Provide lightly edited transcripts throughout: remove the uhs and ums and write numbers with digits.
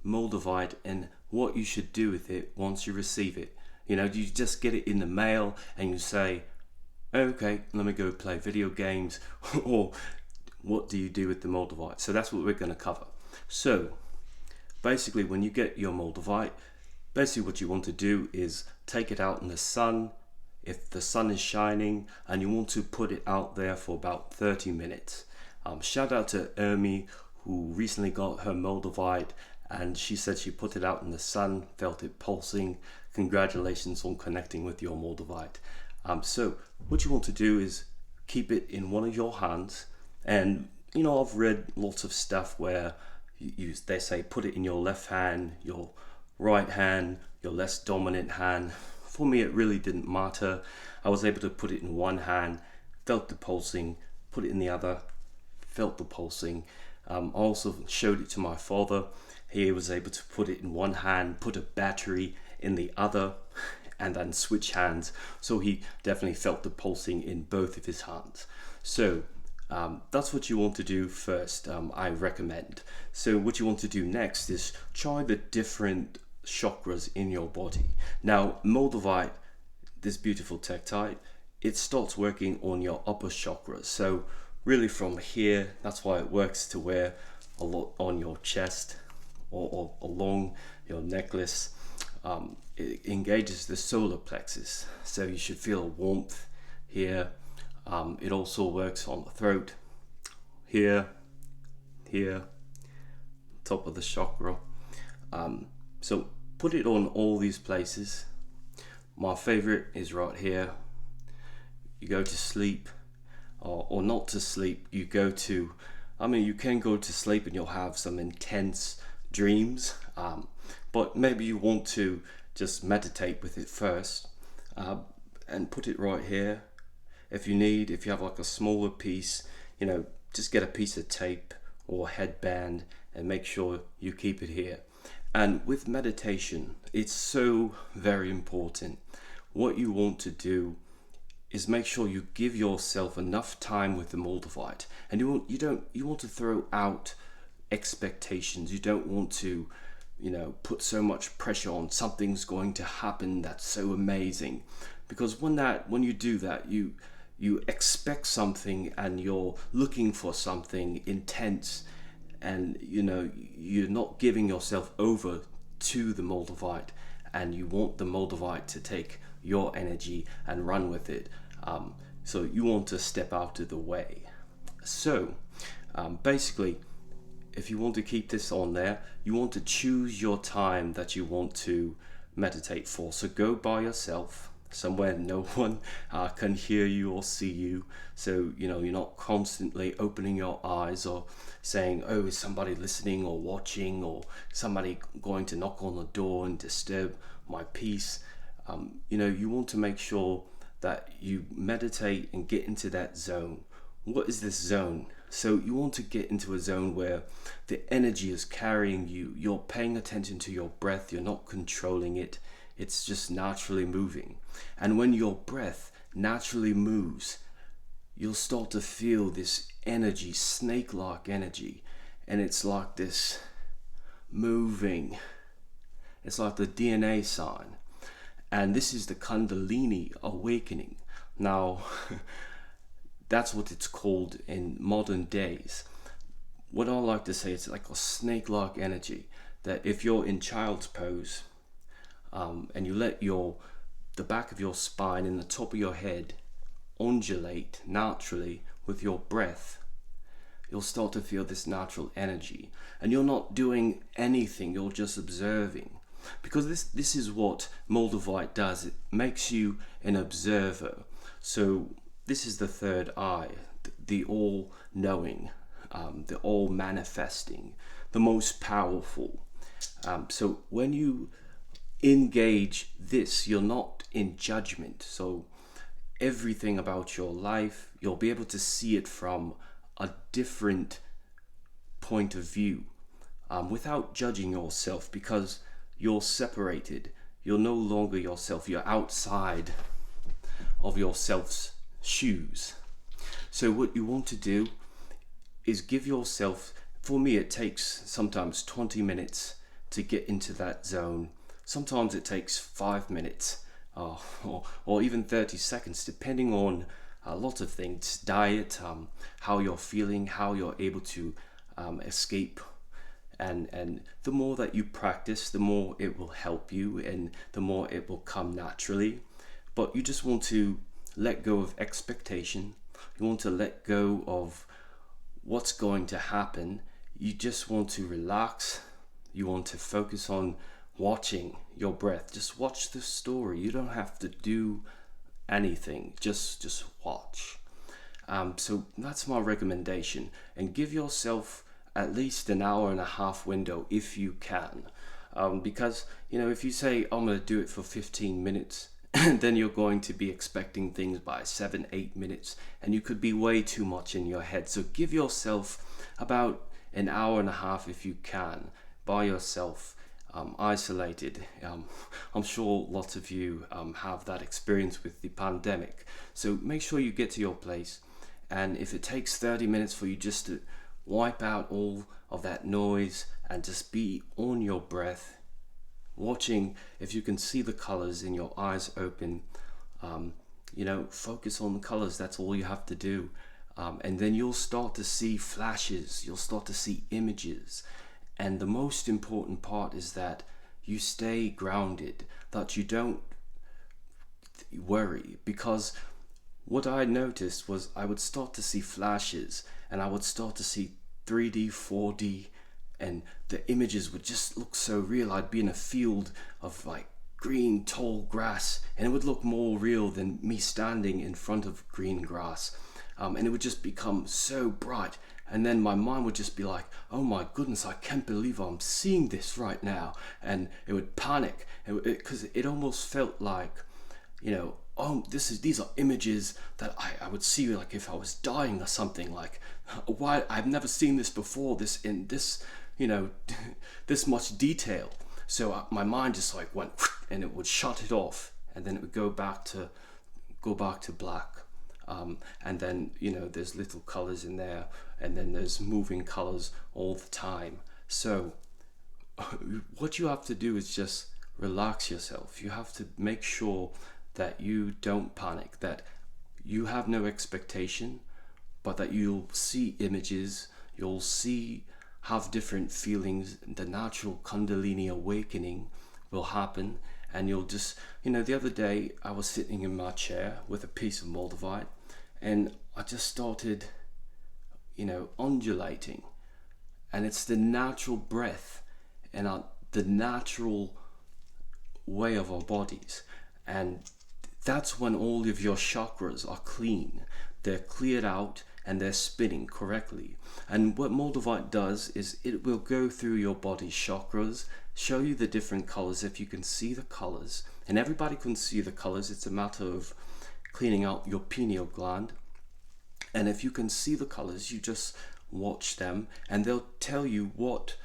Moldavite and what you should do with it once you receive it. You know, you just get it in the mail and you say, okay, let me go play video games, or what do you do with the Moldavite? So that's what we're going to cover. So basically, when you get your Moldavite, basically what you want to do is take it out in the sun. If the sun is shining, and you want to put it out there for about 30 minutes. Shout out to Ermi, who recently got her Moldavite, and she said she put it out in the sun, felt it pulsing. Congratulations on connecting with your Moldavite. So what you want to do is keep it in one of your hands, and you know, I've read lots of stuff where they say put it in your left hand, your right hand, your less dominant hand. For me, it really didn't matter. I was able to put it in one hand, felt the pulsing, put it in the other, felt the pulsing. I also showed it to my father. He was able to put it in one hand, put a battery in the other, and then switch hands. So he definitely felt the pulsing in both of his hands. So that's what you want to do first, I recommend. So what you want to do next is try the different chakras in your body. Now, Moldavite, this beautiful tektite, it starts working on your upper chakras. So really from here, that's why it works to wear a lot on your chest or along your necklace. It engages the solar plexus, so you should feel a warmth here. It also works on the throat, here, top of the chakra. So put it on all these places. My favorite is right here. You go to sleep, or not to sleep, you go to, you can go to sleep and you'll have some intense dreams, but maybe you want to just meditate with it first, and put it right here. If you have like a smaller piece, just get a piece of tape or headband and make sure you keep it here. And with meditation, it's so very important. What you want to do is make sure you give yourself enough time with the Moldavite, and you want to throw out expectations. You don't want to put so much pressure on something's going to happen that's so amazing, because when you do that, you expect something and you're looking for something intense, and you're not giving yourself over to the Moldavite, and you want the Moldavite to take your energy and run with it. So you want to step out of the way. So basically, if you want to keep this on there, you want to choose your time that you want to meditate for. So go by yourself somewhere no one can hear you or see you, so you're not constantly opening your eyes or saying, oh, is somebody listening or watching, or somebody going to knock on the door and disturb my peace. You want to make sure that you meditate and get into that zone. What is this zone? So you want to get into a zone where the energy is carrying you. You're paying attention to your breath. You're not controlling it. It's just naturally moving. And when your breath naturally moves, you'll start to feel this energy, snake-like energy. And it's like this moving. It's like the DNA sign. And this is the Kundalini awakening. Now, that's what it's called in modern days. What I like to say, it's like a snake-like energy, that if you're in child's pose, and you let the back of your spine and the top of your head undulate naturally with your breath, you'll start to feel this natural energy. And you're not doing anything, you're just observing. Because this is what Moldavite does. It makes you an observer. So this is the third eye, the all-knowing, the all-manifesting, the most powerful. So when you engage this, you're not in judgment. So everything about your life, you'll be able to see it from a different point of view, without judging yourself, because you're separated. You're no longer yourself. You're outside of yourself's shoes. So what you want to do is give yourself, for me it takes sometimes 20 minutes to get into that zone. Sometimes it takes 5 minutes or even 30 seconds, depending on a lot of things: diet, how you're feeling, how you're able to escape. And the more that you practice, the more it will help you and the more it will come naturally. But you just want to let go of expectation. You want to let go of what's going to happen. You just want to relax. You want to focus on watching your breath. Just watch the story. You don't have to do anything. Just watch. So that's my recommendation. And give yourself at least an hour and a half window if you can. Because, if you say, I'm going to do it for 15 minutes, then you're going to be expecting things by 7-8 minutes, and you could be way too much in your head. So give yourself about an hour and a half if you can, by yourself, isolated. I'm sure lots of you have that experience with the pandemic. So make sure you get to your place, and if it takes 30 minutes for you just to wipe out all of that noise and just be on your breath, watching if you can see the colors in your eyes open. Focus on the colors. That's all you have to do. And then you'll start to see flashes, you'll start to see images. And the most important part is that you stay grounded, that you don't worry. Because what I noticed was I would start to see flashes, and I would start to see 3D, 4D, and the images would just look so real. I'd be in a field of like green, tall grass, and it would look more real than me standing in front of green grass. And it would just become so bright. And then my mind would just be like, oh my goodness, I can't believe I'm seeing this right now. And it would panic, because it almost felt like, these are images that I would see, like if I was dying or something. Like, why I've never seen this before, this this much detail. So my mind just like went, and it would shut it off, and then it would go back to black. And then there's little colors in there, and then there's moving colors all the time. So what you have to do is just relax yourself. You have to make sure that you don't panic, that you have no expectation, but that you'll see images, you'll have different feelings. The natural Kundalini awakening will happen, and you'll just, the other day I was sitting in my chair with a piece of Moldavite, and I just started, undulating. And it's the natural breath and the natural way of our bodies. And that's when all of your chakras are clean. They're cleared out and they're spinning correctly. And what Moldavite does is it will go through your body's chakras, show you the different colors if you can see the colors. And everybody can see the colors. It's a matter of cleaning out your pineal gland. And if you can see the colors, you just watch them, and they'll tell you what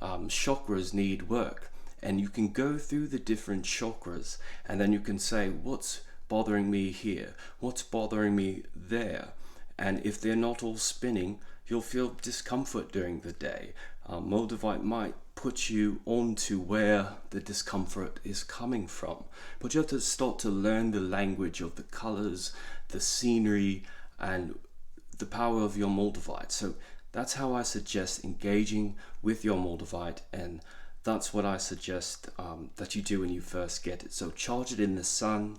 chakras need work. And you can go through the different chakras, and then you can say, what's bothering me here? What's bothering me there? And if they're not all spinning, you'll feel discomfort during the day. Moldavite might put you onto where the discomfort is coming from. But you have to start to learn the language of the colors, the scenery, and the power of your Moldavite. So that's how I suggest engaging with your Moldavite, and that's what I suggest that you do when you first get it. So charge it in the sun.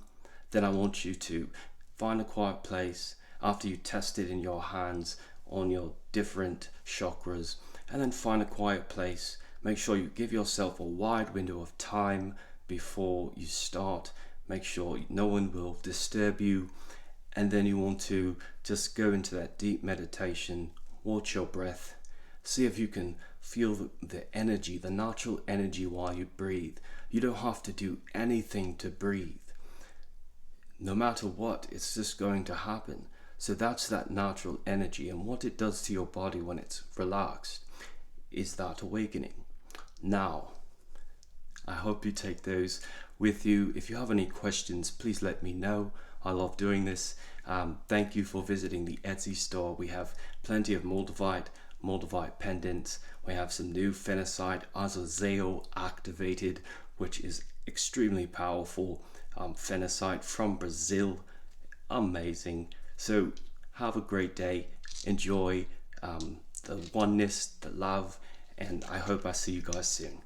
Then I want you to find a quiet place after you test it in your hands on your different chakras, and then find a quiet place. Make sure you give yourself a wide window of time before you start. Make sure no one will disturb you. And then you want to just go into that deep meditation, watch your breath, see if you can feel the energy, the natural energy while you breathe. You don't have to do anything to breathe. No matter what, it's just going to happen. So that's that natural energy, and what it does to your body when it's relaxed is that awakening. Now, I hope you take those with you. If you have any questions, please let me know. I love doing this. Thank you for visiting the Etsy store. We have plenty of Moldavite, Moldavite pendants. We have some new phenacite Azazel activated, which is extremely powerful. Phenacite from Brazil, amazing. So have a great day, enjoy the oneness, the love, and I hope I see you guys soon.